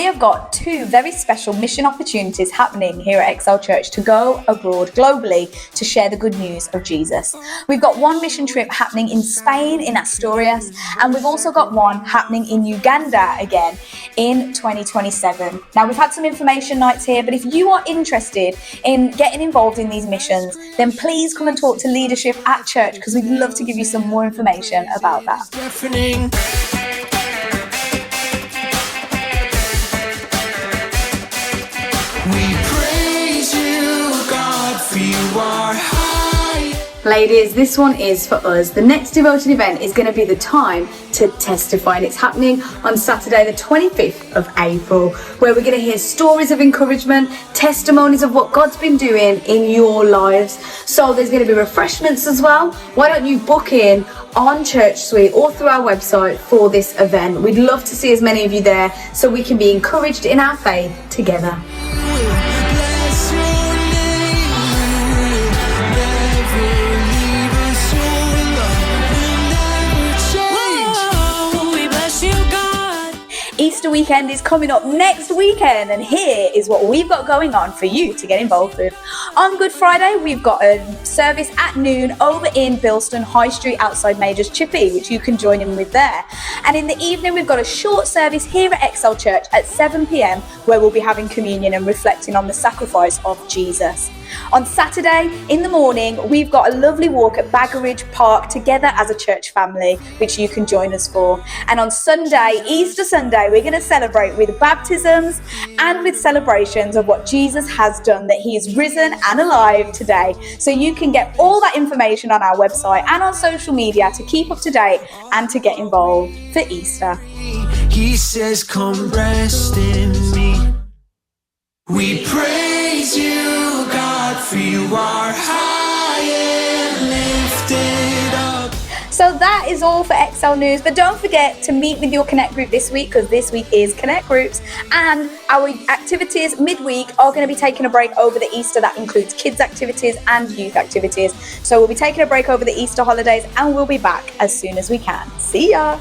we have got two very special mission opportunities happening here at Excel Church to go abroad globally to share the good news of Jesus. We've got one mission trip happening in Spain, in Asturias, and we've also got one happening in Uganda again in 2027. Now, we've had some information nights here, but if you are interested in getting involved in these missions, then please come and talk to leadership at church, because we'd love to give you some more information about that. We praise you, God, for you are high. Ladies, this one is for us. The next devotion event is going to be the time to testify, and it's happening on Saturday the 25th of April, where we're going to hear stories of encouragement, testimonies of what God's been doing in your lives. So there's going to be refreshments as well. Why don't you book in on Church Suite or through our website for this event? We'd love to see as many of you there so we can be encouraged in our faith together. Bless your name. Never leave us alone. We'll never change. We bless you, God. Easter weekend is coming up next weekend, and here is what we've got going on for you to get involved with. On Good Friday, we've got a service at noon over in Bilston High Street outside Major's Chippy, which you can join in with there. And in the evening, we've got a short service here at Excel Church at 7 p.m, where we'll be having communion and reflecting on the sacrifice of Jesus. On Saturday in the morning, we've got a lovely walk at Baggeridge Park together as a church family, which you can join us for. And on Sunday, Easter Sunday, we're going to celebrate with baptisms and with celebrations of what Jesus has done, that he is risen and alive today. So you can get all that information on our website and on social media to keep up to date and to get involved for Easter. He says, come rest in me. We praise you, God, for you are high and lifted up. So that is all for Excel News, but don't forget to meet with your Connect group this week, because this week is Connect groups, and our activities midweek are going to be taking a break over the Easter. That includes kids activities and youth activities. So we'll be taking a break over the Easter holidays, and we'll be back as soon as we can. See ya.